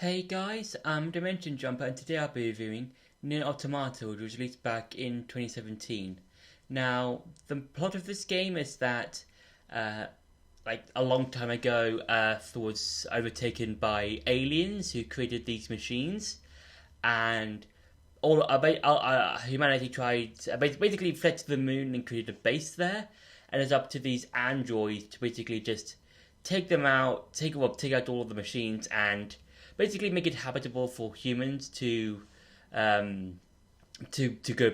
Hey guys, I'm Dimension Jumper and today I'll be reviewing Neir Automata, which was released back in 2017. Now, the plot of this game is that, like a long time ago, Earth was overtaken by aliens who created these machines, and humanity tried basically fled to the moon and created a base there, and it's up to these androids to basically just take them out, take out all of the machines, and basically make it habitable for humans to go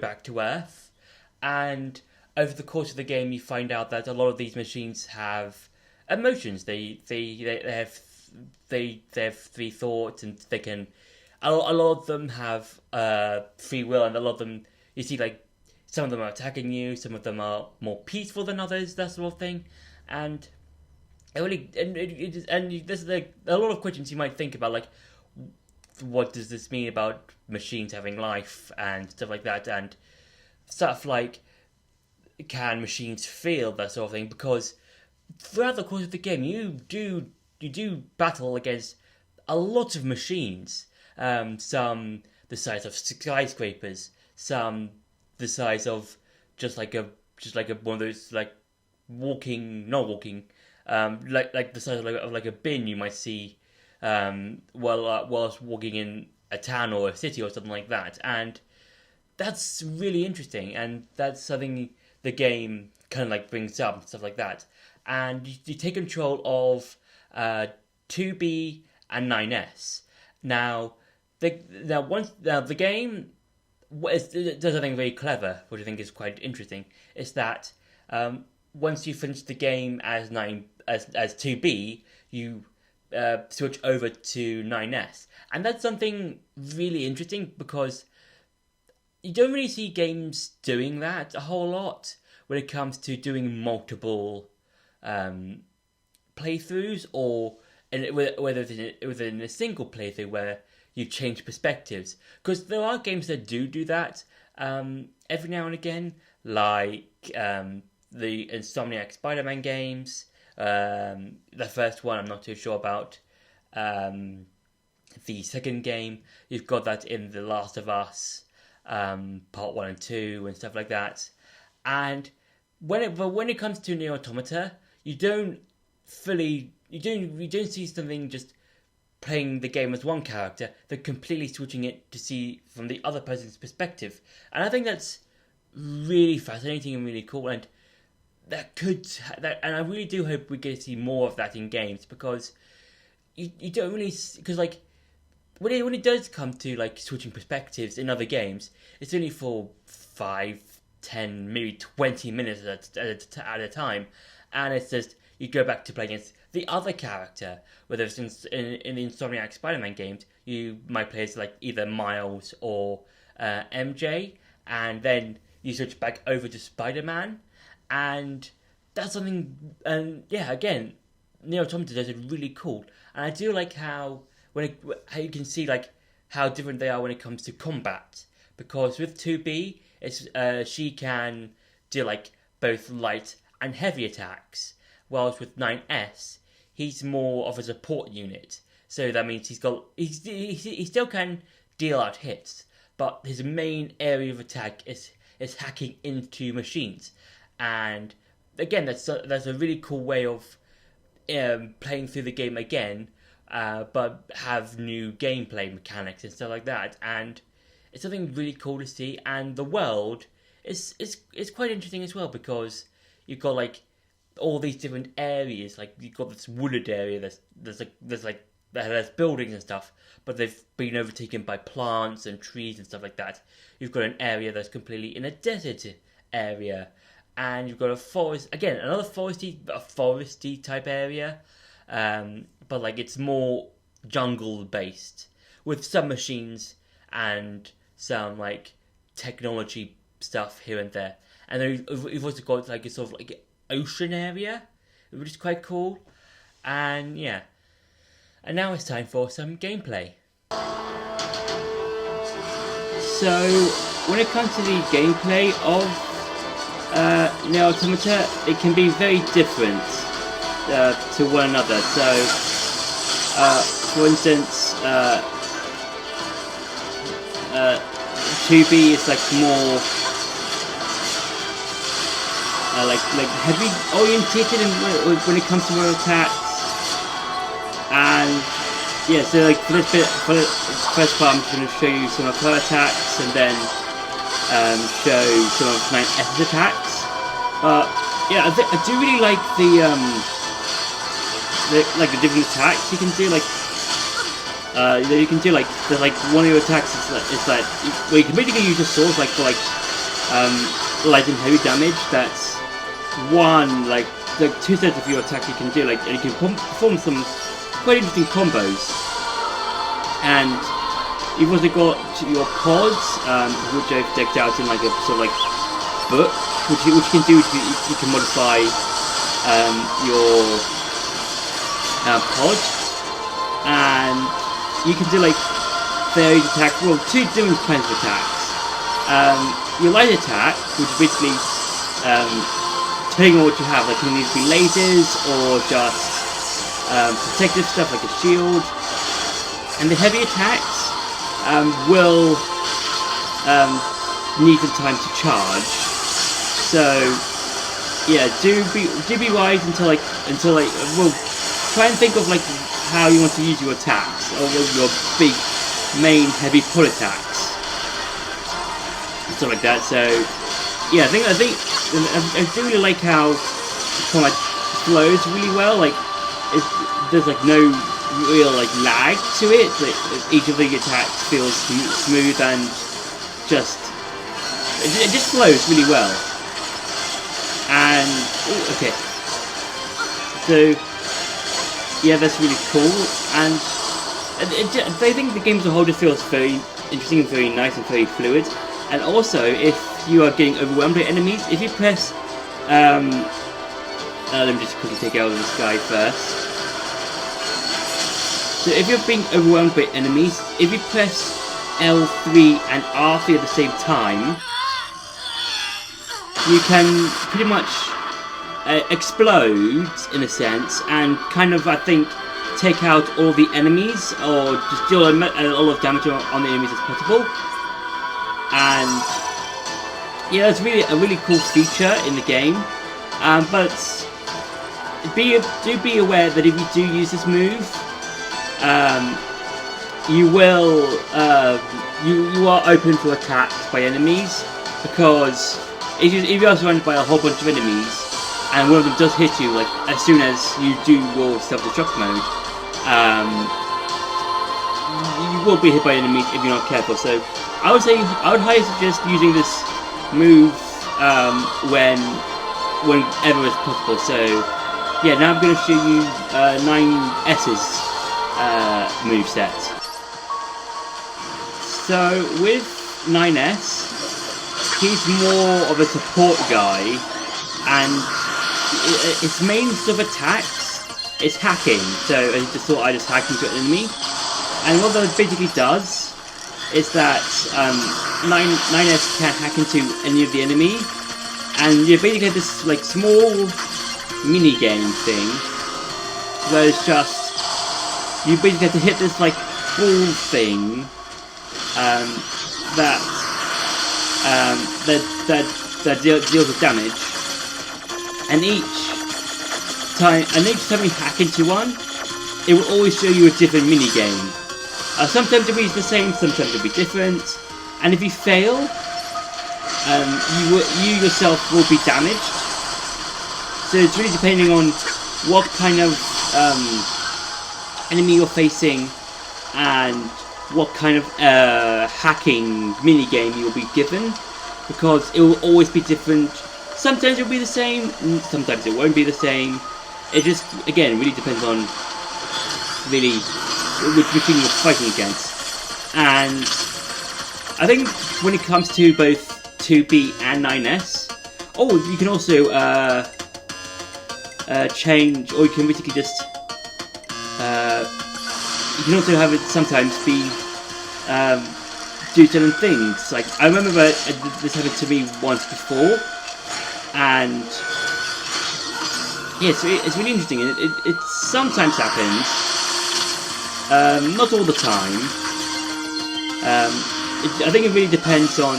back to Earth. And over the course of the game, you find out that a lot of these machines have emotions. They have three thoughts, and they can. A lot of them have free will, and a lot of them you see like some of them are attacking you, some of them are more peaceful than others, that sort of thing, and there's like a lot of questions you might think about, like what does this mean about machines having life and stuff like that, and stuff like can machines feel, that sort of thing, because throughout the course of the game you do battle against a lot of machines, some the size of skyscrapers, some the size of just like a one of those like not walking, like the size of like a bin you might see whilst walking in a town or a city or something like that, and that's really interesting, and that's something the game kind of like brings up and stuff like that, and you take control of 2B and 9S. Now, the game does something very clever, which I think is quite interesting. Is that once you finish the game as 2B, you switch over to 9S, and that's something really interesting because you don't really see games doing that a whole lot when it comes to doing multiple playthroughs, or whether it's within a single playthrough where you change perspectives. Because there are games that do that every now and again, like the Insomniac Spider-Man games. The first one I'm not too sure about. The second game, you've got that in The Last of Us, part 1 and 2 and stuff like that. And when it comes to Neir Automata, you don't see something just playing the game as one character. They're completely switching it to see from the other person's perspective, and I think that's really fascinating and really cool. And and I really do hope we get to see more of that in games, because you don't really, because like when it does come to like switching perspectives in other games, it's only for 5, 10, maybe 20 minutes at a time, and it's just you go back to play against the other character. Whether it's in the Insomniac Spider-Man games, you might play as like either Miles or MJ, and then you switch back over to Spider-Man, and that's something. And yeah, again, Neir Automata does it really cool, and I do like how how you can see like how different they are when it comes to combat. Because with 2B, it's she can do like both light and heavy attacks, whilst with 9S, he's more of a support unit. So that means he still can deal out hits, but his main area of attack is hacking into machines. And again, that's a really cool way of playing through the game again, but have new gameplay mechanics and stuff like that. And it's something really cool to see. And the world is quite interesting as well, because you've got like all these different areas. Like you've got this wooded area. There's buildings and stuff, but they've been overtaken by plants and trees and stuff like that. You've got an area that's completely in a desert area, and you've got a forest again, another foresty type area, but like it's more jungle based with some machines and some like technology stuff here and there. And then you've also got like a sort of like ocean area, which is quite cool. And yeah, and now it's time for some gameplay. So when it comes to the gameplay of Neir Automata, it can be very different to one another. So for instance, 2B is like more like heavy orientated when it comes to more attacks. And yeah, so like for this bit, for the first part, I'm just going to show you some of her attacks and then show some of 9S's attacks. Yeah, I do really like the different attacks you can do. Like you can do like one of your attacks is like where you can basically use your swords like for light and heavy damage. That's one like 2/3 of your attack you can do. Like, and you can perform some quite interesting combos. And you've also got your pods, which I've decked out in like a sort of like book, which you can do. You can modify your pod, and you can do like various attacks. Well, two different kinds of attacks. Your light attack, which basically depending on what you have, like can either be lasers or just protective stuff like a shield. And the heavy attacks will need some time to charge. So yeah, do be wise until well, try and think of like how you want to use your attacks, or your big main heavy pull attacks, and stuff like that. So yeah, I think I do really like how the combat flows really well. Like there's like no real like lag to it. Like, each of the attacks feels smooth and it just flows really well. And okay, so yeah, that's really cool. And I think the game as a whole just feels very interesting and very nice and very fluid. And also, if you are getting overwhelmed by enemies, if you press let me just quickly take out this guy first. So if you're being overwhelmed by enemies, if you press L3 and R3 at the same time, you can pretty much explode, in a sense, and kind of, I think, take out all the enemies, or just deal a lot of damage on the enemies as possible. And yeah, it's really a really cool feature in the game. But do be aware that if you do use this move, you will you are open to attacks by enemies, because if you're surrounded by a whole bunch of enemies and one of them does hit you, like as soon as you do your self-destruct mode, you will be hit by enemies if you're not careful. So I would highly suggest using this move whenever it's possible. So yeah, now I'm going to show you 9S's moveset. So with 9S, he's more of a support guy, and his main sort of attacks is hacking. So I just thought I just hacked into an enemy, and what that basically does is that 9S can hack into any of the enemy, and you basically have this like small mini game thing where it's just you basically have to hit this like ball thing that deals with damage, and each time you hack into one, it will always show you a different mini game. Sometimes it'll be the same, sometimes it'll be different, and if you fail, you yourself will be damaged. So it's really depending on what kind of enemy you're facing and what kind of hacking minigame you'll be given, because it will always be different. Sometimes it'll be the same, sometimes it won't be the same. It just, again, really depends on really which machine you're fighting against. And I think when it comes to both 2B and 9S, you can also change, or you can basically just you can also have it sometimes be do certain things. Like I remember this happened to me once before, and yeah, so it's really interesting. It sometimes happens Not all the time. I think it really depends on.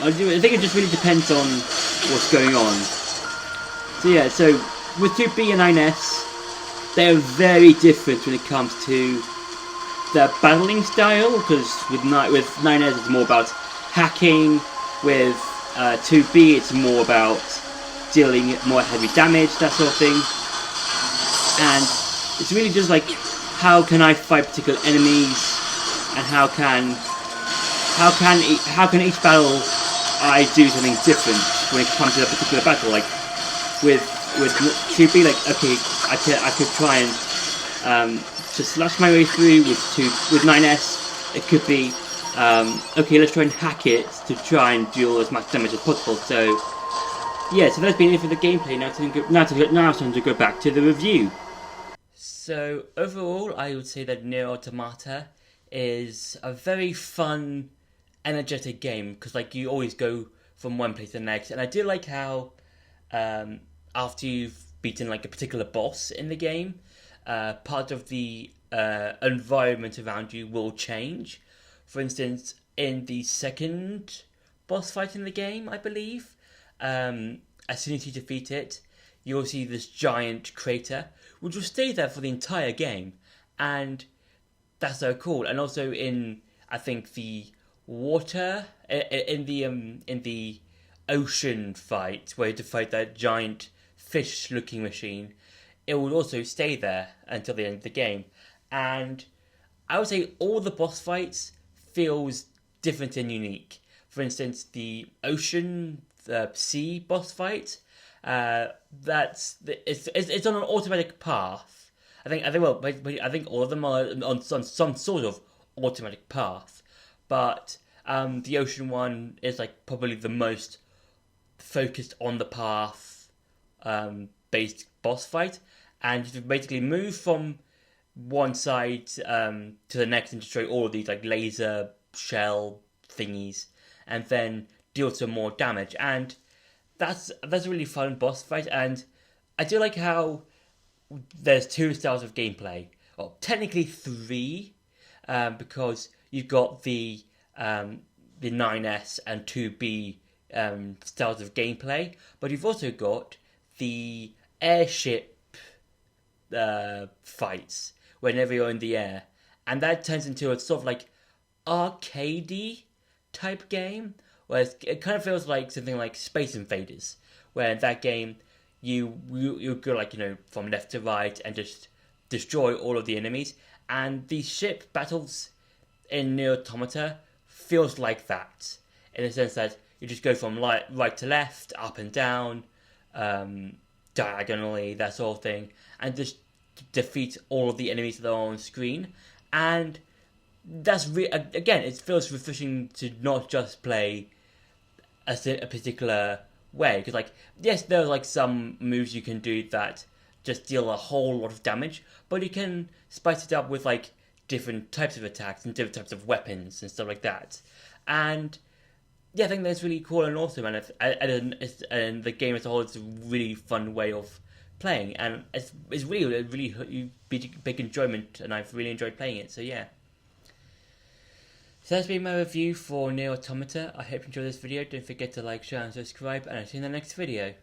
I think it just really depends on what's going on. So yeah, so with 2B and 9S, they're very different when it comes to the battling style. Because with 9S it's more about hacking. With 2B it's more about dealing more heavy damage, that sort of thing. And it's really just like, how can I fight particular enemies, and how can each battle I do something different when it comes to a particular battle. Like with 2B, like okay, I could try and just slash my way through. With 9S, it could be okay, let's try and hack it to try and deal as much damage as possible. So yeah, so that's been it for the gameplay. Now it's time to go back to the review. So overall, I would say that Neir Automata is a very fun, energetic game, because like you always go from one place to the next, and I do like how after you've beaten like a particular boss in the game, part of the environment around you will change. For instance, in the second boss fight in the game, I believe, as soon as you defeat it, you'll see this giant crater, which will stay there for the entire game, and that's so cool. And also in, I think, the water, in the ocean fight, where you have to fight that giant fish-looking machine, it will also stay there until the end of the game. And I would say all the boss fights feels different and unique. For instance, the ocean, the sea boss fight, it's on an automatic path. I think all of them are on some sort of automatic path, but the ocean one is like probably the most focused on the path based boss fight, and you basically move from one side to the next and destroy all of these like laser shell thingies, and then deal some more damage. And that's a really fun boss fight. And I do like how there's two styles of gameplay, or technically three, because you've got the 9S and 2B styles of gameplay, but you've also got the airship fights whenever you're in the air, and that turns into a sort of like arcadey type game, whereas it kind of feels like something like Space Invaders, where in that game you go like, from left to right and just destroy all of the enemies. And the ship battles in Neir Automata feels like that, in the sense that you just go from right to left, up and down, diagonally, that sort of thing, and just defeat all of the enemies that are on screen. And that's again, it feels refreshing to not just play a particular way, because like, yes, there are like some moves you can do that just deal a whole lot of damage, but you can spice it up with like different types of attacks and different types of weapons and stuff like that. And yeah, I think that's really cool and awesome, and and the game as a whole is a really fun way of playing, and it's really a really big enjoyment, and I've really enjoyed playing it. So yeah. So that's been my review for Neir Automata. I hope you enjoyed this video. Don't forget to like, share and subscribe, and I'll see you in the next video.